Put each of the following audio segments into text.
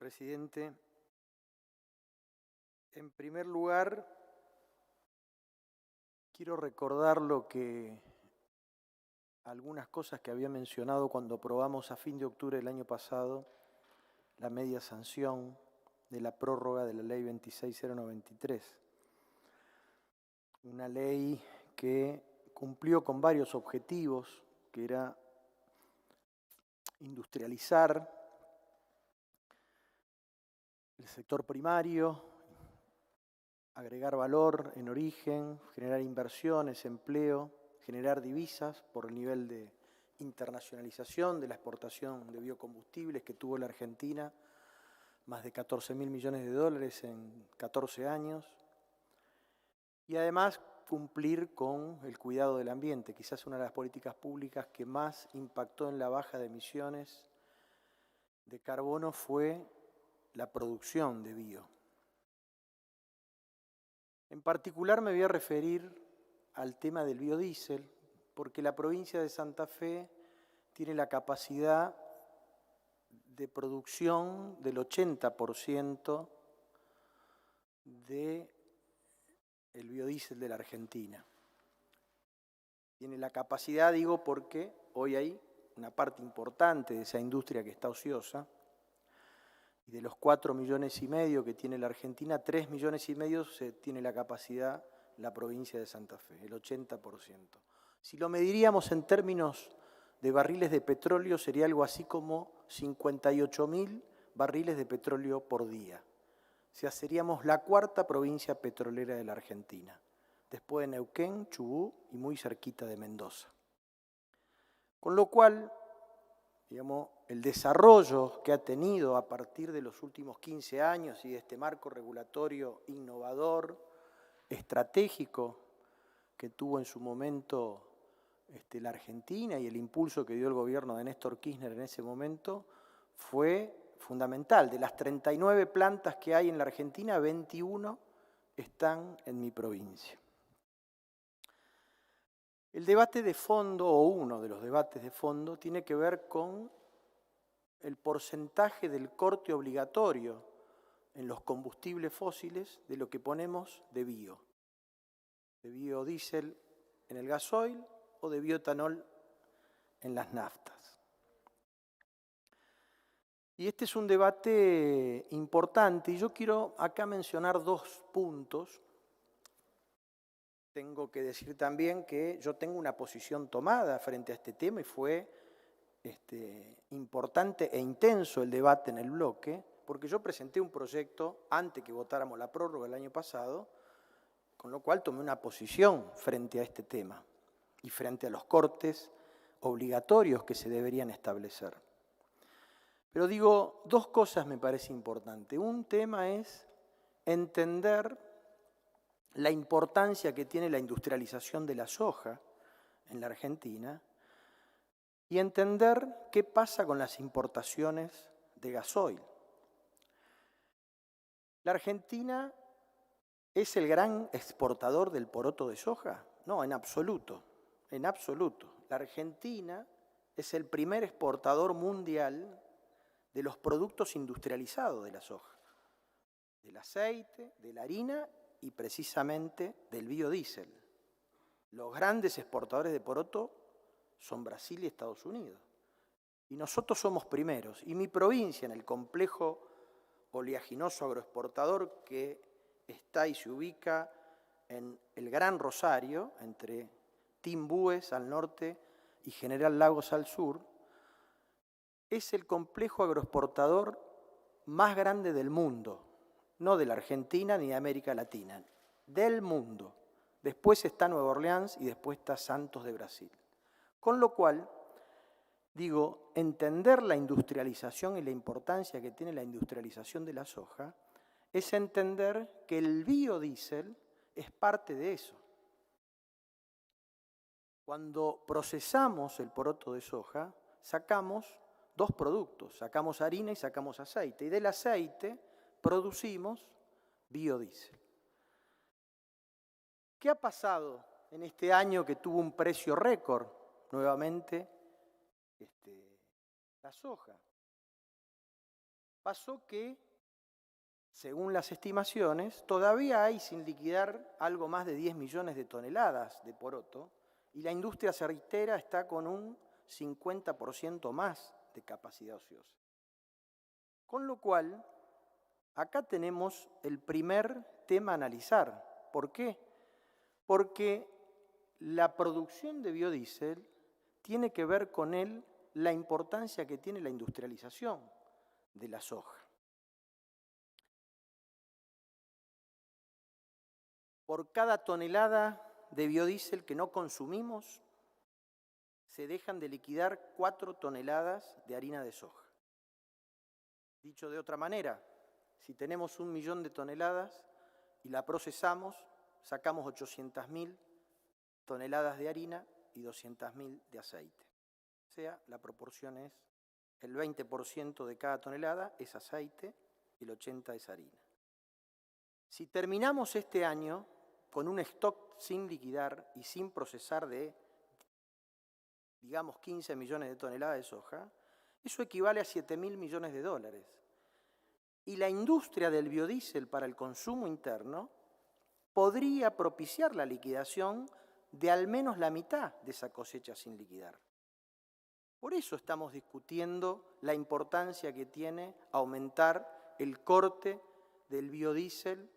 presidente. En primer lugar, quiero recordar algunas cosas que había mencionado cuando aprobamos a fin de octubre del año pasado la media sanción de la prórroga de la ley 26093. Una ley que cumplió con varios objetivos, que era industrializar el sector primario, agregar valor en origen, generar inversiones, empleo, generar divisas por el nivel de internacionalización de la exportación de biocombustibles que tuvo la Argentina, más de 14.000 millones de dólares en 14 años, y además cumplir con el cuidado del ambiente, quizás una de las políticas públicas que más impactó en la baja de emisiones de carbono fue la producción de bio. En particular me voy a referir al tema del biodiesel, porque la provincia de Santa Fe tiene la capacidad de producción del 80% del biodiesel de la Argentina. Tiene la capacidad, digo, porque hoy hay una parte importante de esa industria que está ociosa, y de los 4,5 millones que tiene la Argentina, 3,5 millones tiene la capacidad la provincia de Santa Fe, el 80%. Si lo mediríamos en términos de barriles de petróleo, sería algo así como 58.000 barriles de petróleo por día. O sea, seríamos la cuarta provincia petrolera de la Argentina, después de Neuquén, Chubut y muy cerquita de Mendoza. Con lo cual, digamos, el desarrollo que ha tenido a partir de los últimos 15 años y de este marco regulatorio innovador, estratégico, que tuvo en su momento la Argentina y el impulso que dio el gobierno de Néstor Kirchner en ese momento, fue fundamental. De las 39 plantas que hay en la Argentina, 21 están en mi provincia. El debate de fondo, o uno de los debates de fondo, tiene que ver con el porcentaje del corte obligatorio en los combustibles fósiles de lo que ponemos de biodiesel en el gasoil o de bioetanol en las naftas. Y este es un debate importante y yo quiero acá mencionar dos puntos. Tengo que decir también que yo tengo una posición tomada frente a este tema y fue importante e intenso el debate en el bloque, porque yo presenté un proyecto antes que votáramos la prórroga el año pasado, con lo cual tomé una posición frente a este tema y frente a los cortes obligatorios que se deberían establecer. Pero digo, dos cosas me parece importante. Un tema es entender la importancia que tiene la industrialización de la soja en la Argentina y entender qué pasa con las importaciones de gasoil. ¿La Argentina es el gran exportador del poroto de soja? No, en absoluto, en absoluto. La Argentina es el primer exportador mundial de los productos industrializados de la soja, del aceite, de la harina y precisamente del biodiesel. Los grandes exportadores de poroto son Brasil y Estados Unidos. Y nosotros somos primeros. Y mi provincia, en el complejo oleaginoso agroexportador que está y se ubica en el Gran Rosario, entre Timbúes al norte y General Lagos al sur, es el complejo agroexportador más grande del mundo, no de la Argentina ni de América Latina, del mundo. Después está Nueva Orleans y después está Santos de Brasil. Con lo cual, digo, entender la industrialización y la importancia que tiene la industrialización de la soja es entender que el biodiesel es parte de eso. Cuando procesamos el poroto de soja, sacamos dos productos, sacamos harina y sacamos aceite, y del aceite producimos biodiesel. ¿Qué ha pasado en este año que tuvo un precio récord nuevamente la soja? Pasó que, según las estimaciones, todavía hay sin liquidar algo más de 10 millones de toneladas de poroto y la industria aceitera está con un 50% más de capacidad ociosa. Con lo cual, acá tenemos el primer tema a analizar. ¿Por qué? Porque la producción de biodiesel tiene que ver con la importancia que tiene la industrialización de la soja. Por cada tonelada de biodiesel que no consumimos, se dejan de liquidar 4 toneladas de harina de soja. Dicho de otra manera, si tenemos 1 millón de toneladas y la procesamos, sacamos 800.000 toneladas de harina y 200.000 de aceite. O sea, la proporción es el 20% de cada tonelada es aceite y el 80% es harina. Si terminamos este año con un stock sin liquidar y sin procesar de, digamos, 15 millones de toneladas de soja, eso equivale a 7.000 millones de dólares. Y la industria del biodiesel para el consumo interno podría propiciar la liquidación de al menos la mitad de esa cosecha sin liquidar. Por eso estamos discutiendo la importancia que tiene aumentar el corte del biodiesel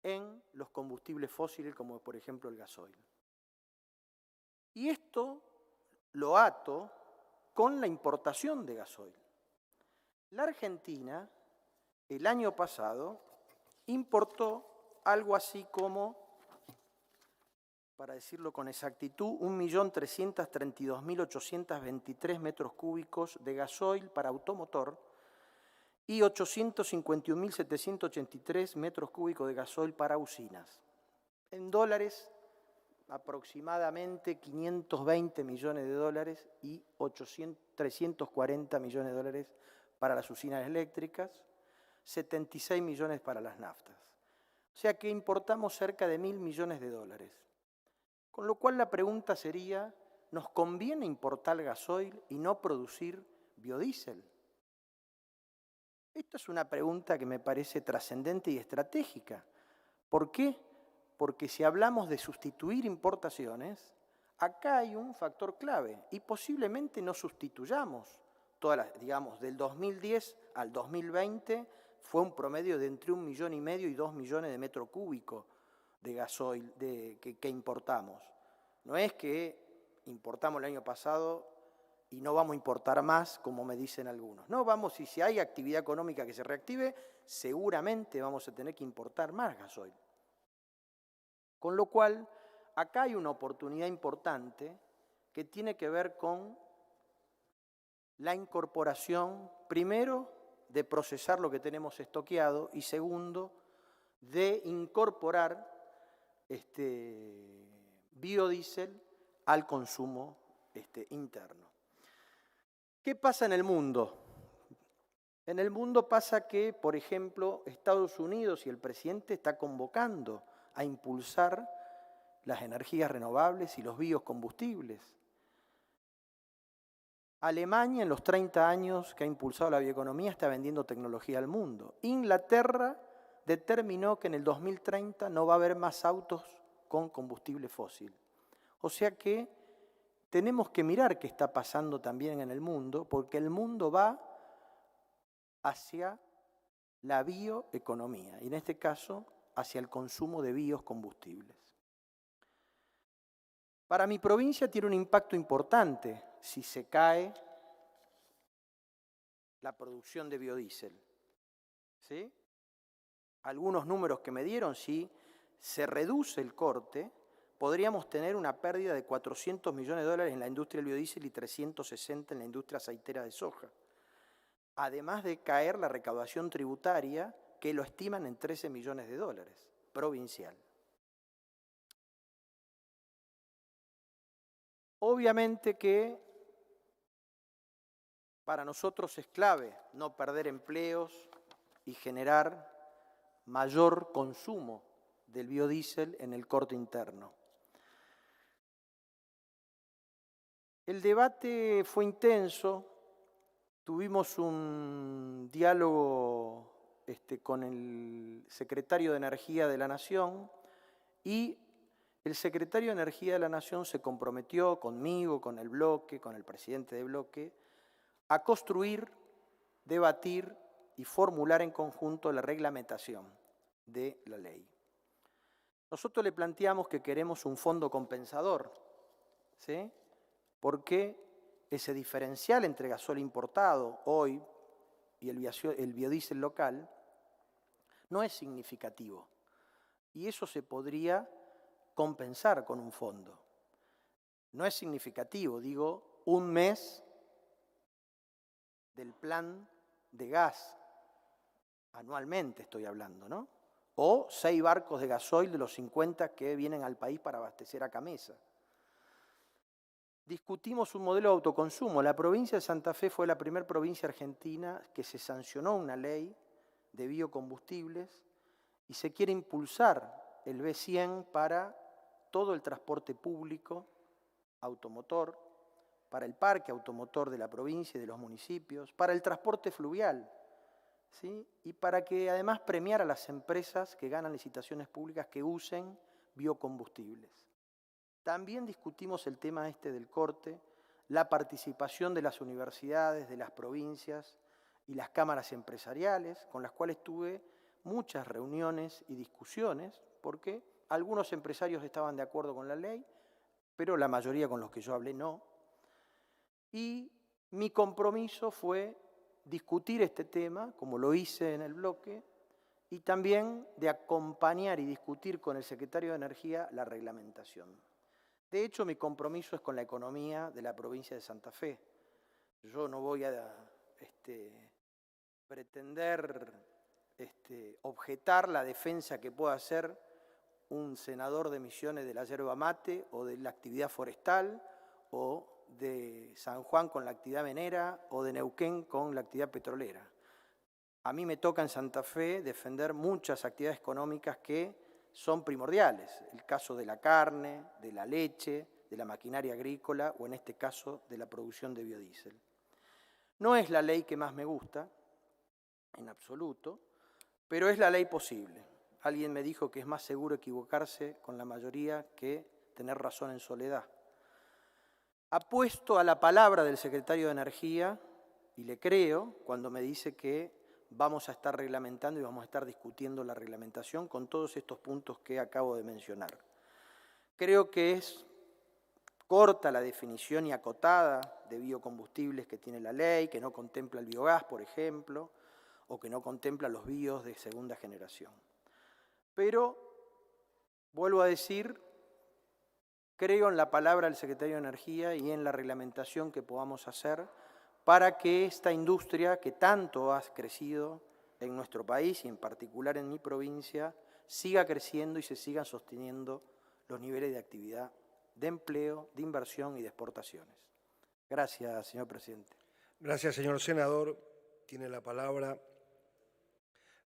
en los combustibles fósiles, como por ejemplo el gasoil. Y esto lo ato con la importación de gasoil. La Argentina, el año pasado, importó algo así como, para decirlo con exactitud, 1.332.823 metros cúbicos de gasoil para automotor y 851.783 metros cúbicos de gasoil para usinas. En dólares, aproximadamente 520 millones de dólares y 340 millones de dólares para las usinas eléctricas, 76 millones para las naftas. O sea que importamos cerca de 1.000 millones de dólares. Con lo cual la pregunta sería, ¿nos conviene importar gasoil y no producir biodiesel? Esta es una pregunta que me parece trascendente y estratégica. ¿Por qué? Porque si hablamos de sustituir importaciones, acá hay un factor clave y posiblemente no sustituyamos todas las, digamos, del 2010 al 2020 fue un promedio de entre 1,5 millones y 2 millones de metros cúbicos de gasoil que importamos. No es que importamos el año pasado y no vamos a importar más, como me dicen algunos. No, vamos, y si hay actividad económica que se reactive, seguramente vamos a tener que importar más gasoil. Con lo cual, acá hay una oportunidad importante que tiene que ver con la incorporación, primero, de procesar lo que tenemos estoqueado y segundo, de incorporar biodiesel al consumo interno. ¿Qué pasa en el mundo? En el mundo pasa que, por ejemplo, Estados Unidos y el presidente está convocando a impulsar las energías renovables y los biocombustibles. Alemania, en los 30 años que ha impulsado la bioeconomía, está vendiendo tecnología al mundo. Inglaterra determinó que en el 2030 no va a haber más autos con combustible fósil. O sea que tenemos que mirar qué está pasando también en el mundo, porque el mundo va hacia la bioeconomía, y en este caso hacia el consumo de biocombustibles. Para mi provincia tiene un impacto importante si se cae la producción de biodiesel. ¿Sí? Algunos números que me dieron, si se reduce el corte, podríamos tener una pérdida de 400 millones de dólares en la industria del biodiesel y 360 en la industria aceitera de soja. Además de caer la recaudación tributaria, que lo estiman en 13 millones de dólares, provincial. Obviamente que para nosotros es clave no perder empleos y generar mayor consumo del biodiesel en el corte interno. El debate fue intenso Tuvimos un diálogo con el secretario de Energía de la Nación y el secretario de Energía de la Nación se comprometió conmigo, con el bloque, con el presidente de bloque, a construir, debatir y formular en conjunto la reglamentación de la ley. Nosotros le planteamos que queremos un fondo compensador, ¿sí? Porque ese diferencial entre gasol importado hoy y el biodiesel local no es significativo. Y eso se podría compensar con un fondo. No es significativo, digo, un mes del plan de gas, anualmente estoy hablando, ¿no? O 6 barcos de gasoil de los 50 que vienen al país para abastecer a Camesa. Discutimos un modelo de autoconsumo. La provincia de Santa Fe fue la primera provincia argentina que se sancionó una ley de biocombustibles y se quiere impulsar el B100 para todo el transporte público automotor, para el parque automotor de la provincia y de los municipios, para el transporte fluvial, ¿sí? Y para que además premiar a las empresas que ganan licitaciones públicas que usen biocombustibles. También discutimos el tema del corte, la participación de las universidades, de las provincias y las cámaras empresariales, con las cuales tuve muchas reuniones y discusiones, porque algunos empresarios estaban de acuerdo con la ley, pero la mayoría con los que yo hablé no. Y mi compromiso fue discutir este tema, como lo hice en el bloque, y también de acompañar y discutir con el secretario de Energía la reglamentación. De hecho, mi compromiso es con la economía de la provincia de Santa Fe. Yo no voy a pretender objetar la defensa que pueda hacer un senador de Misiones de la yerba mate o de la actividad forestal o de San Juan con la actividad minera o de Neuquén con la actividad petrolera. A mí me toca en Santa Fe defender muchas actividades económicas que son primordiales, el caso de la carne, de la leche, de la maquinaria agrícola o en este caso de la producción de biodiesel. No es la ley que más me gusta, en absoluto, pero es la ley posible. Alguien me dijo que es más seguro equivocarse con la mayoría que tener razón en soledad. Apuesto a la palabra del secretario de Energía y le creo cuando me dice que vamos a estar reglamentando y vamos a estar discutiendo la reglamentación con todos estos puntos que acabo de mencionar. Creo que es corta la definición y acotada de biocombustibles que tiene la ley, que no contempla el biogás, por ejemplo, o que no contempla los bios de segunda generación. Pero, vuelvo a decir, creo en la palabra del secretario de Energía y en la reglamentación que podamos hacer para que esta industria que tanto ha crecido en nuestro país y en particular en mi provincia, siga creciendo y se sigan sosteniendo los niveles de actividad, de empleo, de inversión y de exportaciones. Gracias, señor presidente. Gracias, señor senador. Tiene la palabra